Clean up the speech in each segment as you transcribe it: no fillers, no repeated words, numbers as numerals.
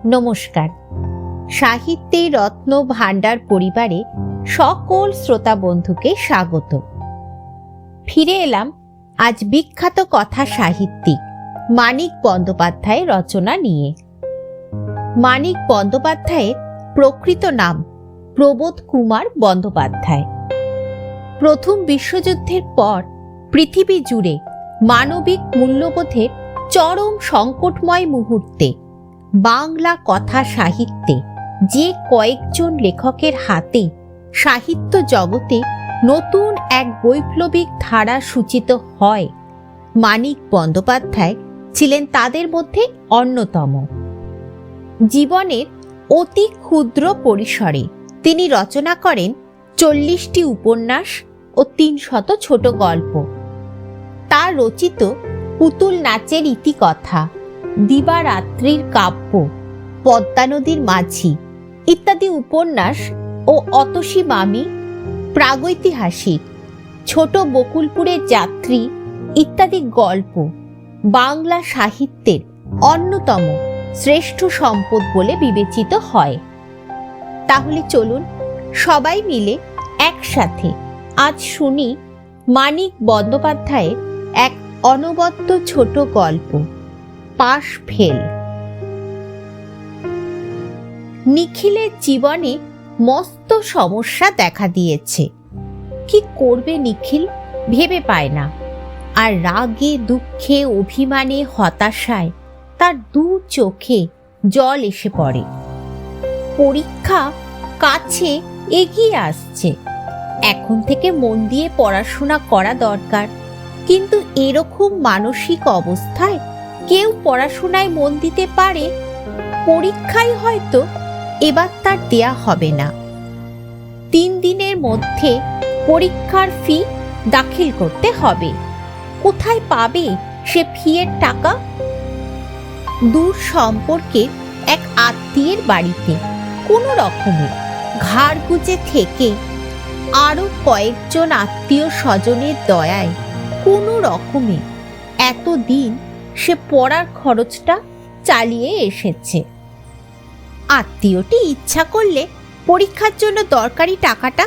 নমস্কার। সাহিত্যের রত্ন ভাণ্ডার পরিবারে সকল শ্রোতা বন্ধুকে স্বাগত। ফিরে এলাম আজ বিখ্যাত কথা সাহিত্যিক মানিক বন্দ্যোপাধ্যায়ের রচনা নিয়ে। মানিক বন্দ্যোপাধ্যায়ের প্রকৃত নাম প্রবোধ কুমার বন্দ্যোপাধ্যায়। প্রথম বিশ্বযুদ্ধের পর পৃথিবী জুড়ে মানবিক মূল্যবোধের চরম সংকটময় মুহূর্তে বাংলা কথা সাহিত্যে যে কয়েকজন লেখকের হাতে সাহিত্য জগতে নতুন এক বৈপ্লবিক ধারা সূচিত হয়, মানিক বন্দ্যোপাধ্যায় ছিলেন তাদের মধ্যে অন্যতম। জীবনের অতি ক্ষুদ্র পরিসরে তিনি রচনা করেন 40টি উপন্যাস ও 300 ছোট গল্প। তার রচিত পুতুল নাচের ইতিকথা, দিবারাত্রির কাব্য, পদ্মা নদীর মাঝি ইত্যাদি উপন্যাস ও অতসী মামি, প্রাগৈতিহাসিক, ছোট বকুলপুরের যাত্রী ইত্যাদি গল্প বাংলা সাহিত্যের অন্যতম শ্রেষ্ঠ সম্পদ বলে বিবেচিত হয়। তাহলে চলুন সবাই মিলে একসাথে আজ শুনি মানিক বন্দ্যোপাধ্যায়ের এক অনবদ্য ছোট গল্প, পাশ ফেল। নিখিলের জীবনে মস্ত সমস্যা দেখা দিয়েছে। কি করবে নিখিল ভেবে পায় না, আর রাগে দুঃখে অভিমানে হতাশায় তার দু চোখে জল এসে পড়ে। পরীক্ষা কাছে এগিয়ে আসছে, এখন থেকে মন দিয়ে পড়াশোনা করা দরকার। কিন্তু এরকম মানসিক অবস্থায় কেউ পড়াশোনায় মন দিতে পারে? পরীক্ষায় হয়তো এবার তার দেয়া হবে না। 3 দিনের মধ্যে পরীক্ষার ফি দাখিল করতে হবে। কোথায় পাবে সে ফিয়ের টাকা? দূর সম্পর্কে এক আত্মীয়ের বাড়িতে কোনো রকমে ঘাড় গুজে থেকে আরো কয়েকজন আত্মীয় স্বজনের দয়ায় কোনো রকমে এতদিন সে পড়ার খরচটা চালিয়ে এসেছে। আত্মীয়টি ইচ্ছা করলে পরীক্ষার জন্য দরকারি টাকাটা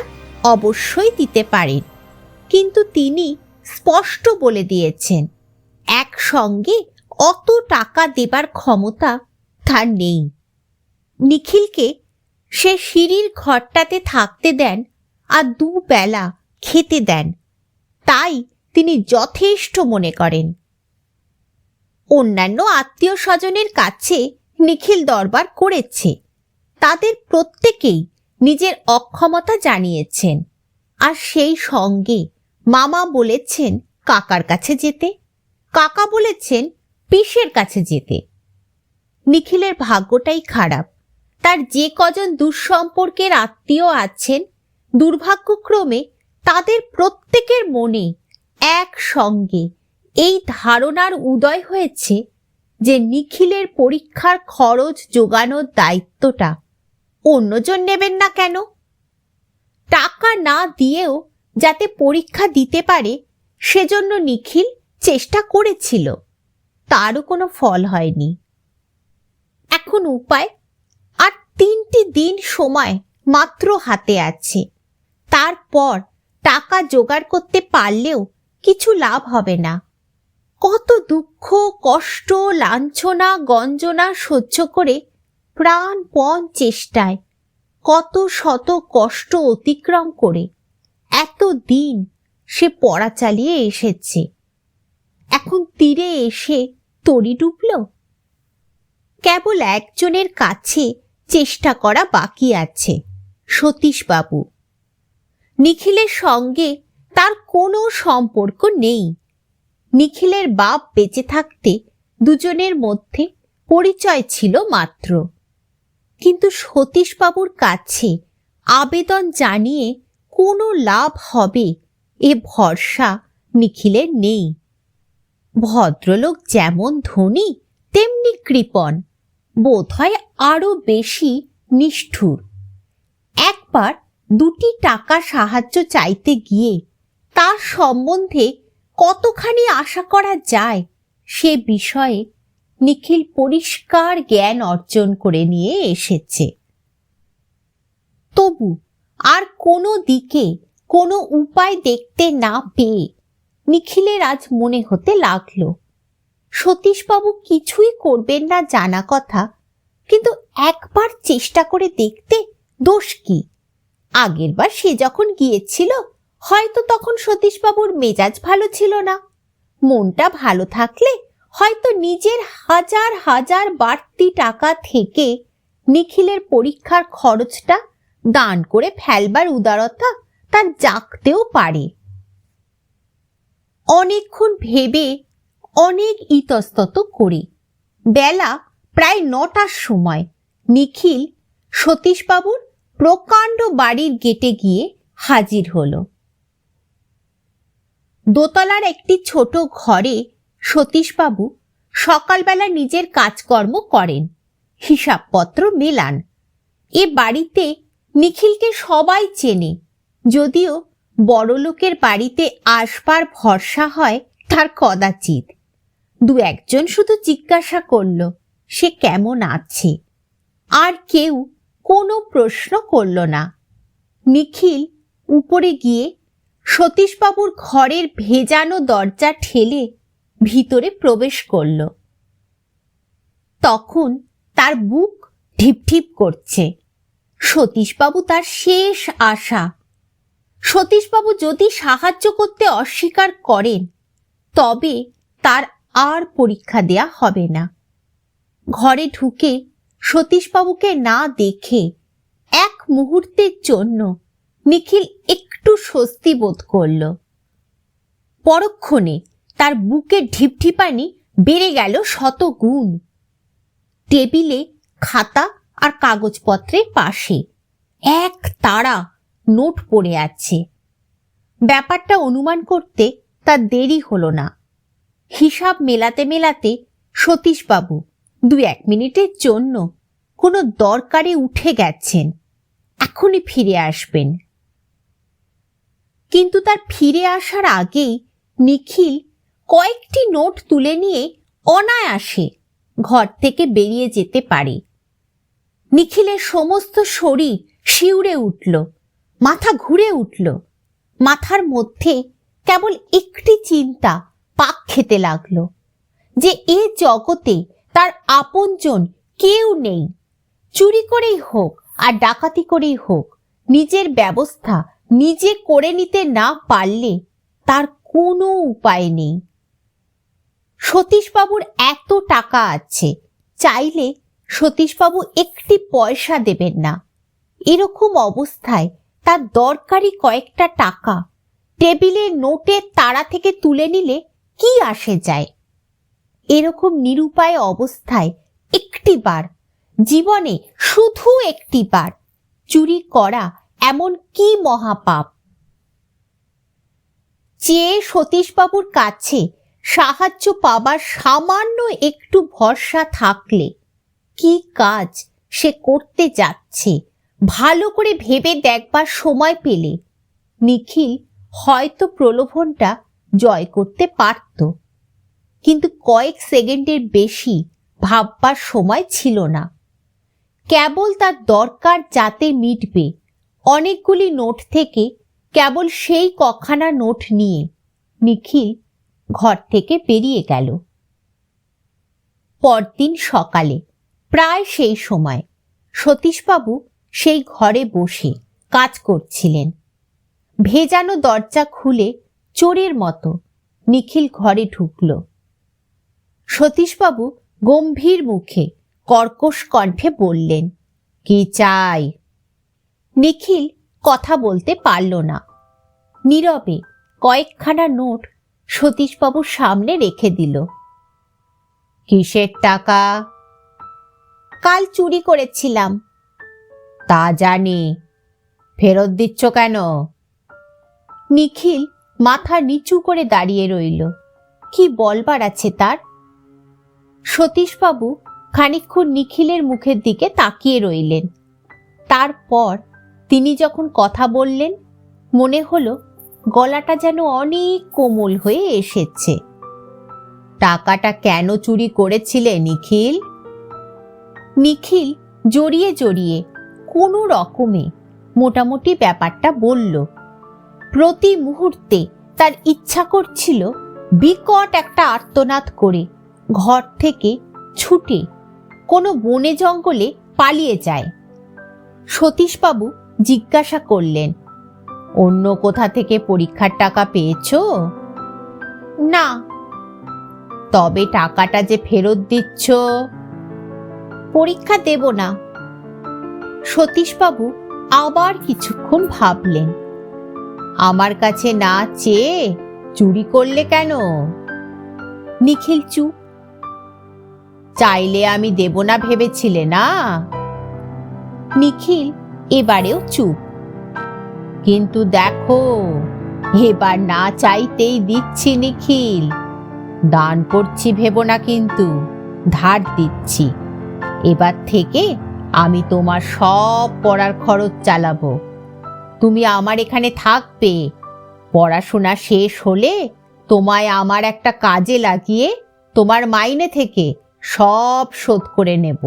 অবশ্যই দিতে পারেন, কিন্তু তিনি স্পষ্ট বলে দিয়েছেন একসঙ্গে অত টাকা দেবার ক্ষমতা তার নেই। নিখিলকে সে সিঁড়ির ঘরটাতে থাকতে দেন আর 2 বেলা খেতে দেন, তাই তিনি যথেষ্ট মনে করেন। অন্যান্য আত্মীয় স্বজনের কাছে নিখিল দরবার করেছে, তাদের প্রত্যেকেই নিজের অক্ষমতা জানিয়েছেন, আর সেই সঙ্গে মামা বলেছেন কাকার কাছে যেতে, কাকা বলেছেন পিসের কাছে যেতে। নিখিলের ভাগ্যটাই খারাপ। তার যে কজন দুঃসম্পর্কের আত্মীয় আছেন, দুর্ভাগ্যক্রমে তাদের প্রত্যেকের মনে একসঙ্গে এই ধারণার উদয় হয়েছে যে নিখিলের পরীক্ষার খরচ জোগানোর দায়িত্বটা অন্যজন নেবেন না কেন? টাকা না দিয়েও যাতে পরীক্ষা দিতে পারে সেজন্য নিখিল চেষ্টা করেছিল, তারও কোনো ফল হয়নি। এখন উপায়? আর 3টি দিন সময় মাত্র হাতে আছে। তারপর টাকা জোগাড় করতে পারলেও কিছু লাভ হবে না। কত দুঃখ কষ্ট লাঞ্ছনা গঞ্জনা সহ্য করে প্রাণপণ চেষ্টায় কত শত কষ্ট অতিক্রম করে এত দিন সে পড়া চালিয়ে এসেছে। এখন তীরে এসে তরি ডুবল। কেবল একজনের কাছে চেষ্টা করা বাকি আছে, সতীশবাবু। নিখিলের সঙ্গে তার কোনো সম্পর্ক নেই। নিখিলের বাপ বেঁচে থাকতে দুজনের মধ্যে পরিচয় ছিল মাত্র, কিন্তু সতীশবাবুর কাছে আবেদন জানিয়ে কোনো লাভ হবে এ ভরসা নিখিলের নেই। ভদ্রলোক যেমন ধনী তেমনি কৃপণ, বোধহয় আরো বেশি নিষ্ঠুর। একবার 2টি টাকা সাহায্য চাইতে গিয়ে তার সম্বন্ধে কতখানি আশা করা যায় সে বিষয়ে নিখিল পরিষ্কার জ্ঞান অর্জন করে নিয়ে এসেছে। তবু আর কোনো দিকে কোনো উপায় দেখতে না পেয়ে নিখিলের আজ মনে হতে লাগলো সতীশবাবু কিছুই করবেন না জানা কথা, কিন্তু একবার চেষ্টা করে দেখতে দোষ কি? আগেরবার সে যখন গিয়েছিল হয়তো তখন সতীশবাবুর মেজাজ ভালো ছিল না। মনটা ভালো থাকলে হয়তো নিজের হাজার হাজার বাড়তি টাকা থেকে নিখিলের পরীক্ষার খরচটা দান করে ফেলবার উদারতা তার জাগতেও পারে। অনেকক্ষণ ভেবে অনেক ইতস্তত করে বেলা প্রায় ৯টার সময় নিখিল সতীশবাবুর প্রকাণ্ড বাড়ির গেটে গিয়ে হাজির হলো। দোতলার একটি ছোট ঘরে সতীশবাবু সকালবেলা নিজের কাজকর্ম করেন, হিসাবপত্র মেলান। এ বাড়িতে নিখিলকে সবাই চেনে, যদিও বড়লোকের বাড়িতে আসবার ভরসা হয় তার কদাচিৎ। দু একজন শুধু জিজ্ঞাসা করল সে কেমন আছে, আর কেউ কোনো প্রশ্ন করল না। নিখিল উপরে গিয়ে সতীশবাবুর ঘরের ভেজানো দরজা ঠেলে ভিতরে প্রবেশ করল। তখন তার বুক ঢিপঢিপ করছে। সতীশবাবু তার শেষ আশা। সতীশবাবু যদি সাহায্য করতে অস্বীকার করেন তবে তার আর পরীক্ষা দেয়া হবে না। ঘরে ঢুকে সতীশবাবুকে না দেখে এক মুহূর্তের জন্য নিখিল একটু স্বস্তি বোধ করল। পরক্ষণে তার বুকের ঢিপঢিপানি বেড়ে গেল 100 গুণ। টেবিলে খাতা আর কাগজপত্রের পাশে এক তাড়া নোট পড়ে আছে। ব্যাপারটা অনুমান করতে তার দেরি হলো না। হিসাব মেলাতে মেলাতে সতীশবাবু 2-1 মিনিটের জন্য কোনো দরকারে উঠে গেছেন, এখনই ফিরে আসবেন। কিন্তু তার ফিরে আসার আগেই নিখিল কয়েকটি নোট তুলে নিয়ে অনায়াসে ঘর থেকে বেরিয়ে যেতে পারে। নিখিলের সমস্ত শরীর শিউরে উঠল, মাথা ঘুরে উঠল। মাথার মধ্যে কেবল একটি চিন্তা পাক খেতে লাগলো যে এ জগতে তার আপনজন কেউ নেই। চুরি করেই হোক আর ডাকাতি করেই হোক নিজের ব্যবস্থা নিজে করে নিতে না পারলে তার কোনো উপায় নেই। সতীশবাবুর এত টাকা আছে, চাইলে সতীশবাবু একটি পয়সা দেবেন না। এরকম অবস্থায় তার দরকারি কয়েকটা টাকা টেবিলের নোটের তাড়া থেকে তুলে নিলে কি আসে যায়? এরকম নিরুপায় অবস্থায় একটিবার জীবনে, শুধু একটিবার চুরি করা এমন কি মহাপাপ? চেয়ে সতীশবাবুর কাছে সাহায্য পাবার সামান্য একটু ভরসা থাকলে কি কাজ সে করতে যাচ্ছে ভালো করে ভেবে দেখবার সময় পেলে নিখিল হয়তো প্রলোভনটা জয় করতে পারত। কিন্তু কয়েক সেকেন্ডের বেশি ভাববার সময় ছিল না। কেবল তার দরকার যাতে মিটবে অনেকগুলি নোট থেকে কেবল সেই কখানা নোট নিয়ে নিখিল ঘর থেকে বেরিয়ে গেল। পরদিন সকালে প্রায় সেই সময় সতীশবাবু সেই ঘরে বসে কাজ করছিলেন। ভেজানো দরজা খুলে চোরের মতো নিখিল ঘরে ঢুকল। সতীশবাবু গম্ভীর মুখে কর্কশ কণ্ঠে বললেন, কি চাই? নিখিল কথা বলতে পারল না। নীরবে কয়েকখানা নোট সতীশবাবুর সামনে রেখে দিল। কিসের টাকা? কাল চুরি করেছিলাম। তা জানি, ফেরত দিচ্ছ কেন? নিখিল মাথা নিচু করে দাঁড়িয়ে রইল। কি বলবার আছে তার? সতীশবাবু খানিকক্ষণ নিখিলের মুখের দিকে তাকিয়ে রইলেন। তারপর তিনি যখন কথা বললেন মনে হলো গলাটা যেন অনেক কোমল হয়ে এসেছে। টাকাটা কেন চুরি করেছিলে নিখিল? নিখিল জড়িয়ে জড়িয়ে কোনো রকমে মোটামুটি ব্যাপারটা বলল। প্রতি মুহূর্তে তার ইচ্ছা করছিল বিকট একটা আর্তনাদ করে ঘর থেকে ছুটে কোনো বনে জঙ্গলে পালিয়ে যায়। সতীশবাবু জিজ্ঞাসা করলেন, অন্য কোথা থেকে পরীক্ষার টাকা পেয়েছো? না। তবে টাকাটা যে ফেরত দিচ্ছ? পরীক্ষা দেব না। সতীশবাবু আবার কিছুক্ষণ ভাবলেন। আমার কাছে না চেয়ে চুরি করলে কেন? নিখিল চুপ। চাইলে আমি দেব না ভেবেছিলে না? নিখিল এবারেও চুপ। কিন্তু দেখো, এবার না চাইতেই দিচ্ছি নিখিল। দান করছি ভেবো না, কিন্তু ধার দিচ্ছি। এবার থেকে আমি তোমার সব পড়ার খরচ চালাবো। তুমি আমার এখানে থাকবে। পড়াশোনা শেষ হলে তোমায় আমার একটা কাজে লাগিয়ে তোমার মাইনে থেকে সব শোধ করে নেব।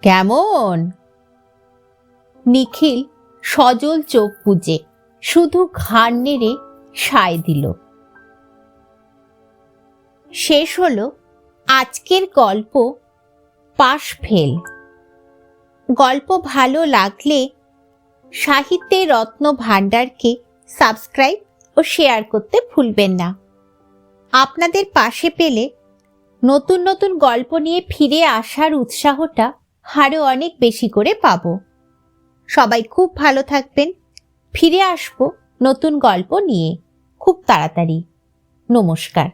কেমন? নিখিল সজল চোখ বুজে শুধু ঘাড় নেড়ে সায় দিল। শেষ হলো আজকের গল্প পাশ ফেল। গল্প ভালো লাগলে সাহিত্যের রত্ন ভাণ্ডারকে সাবস্ক্রাইব ও শেয়ার করতে ভুলবেন না। আপনাদের পাশে পেলে নতুন নতুন গল্প নিয়ে ফিরে আসার উৎসাহটা আরও অনেক বেশি করে পাবো। সবাই খুব ভালো থাকবেন। ফিরে আসবো নতুন গল্প নিয়ে খুব তাড়াতাড়ি। নমস্কার।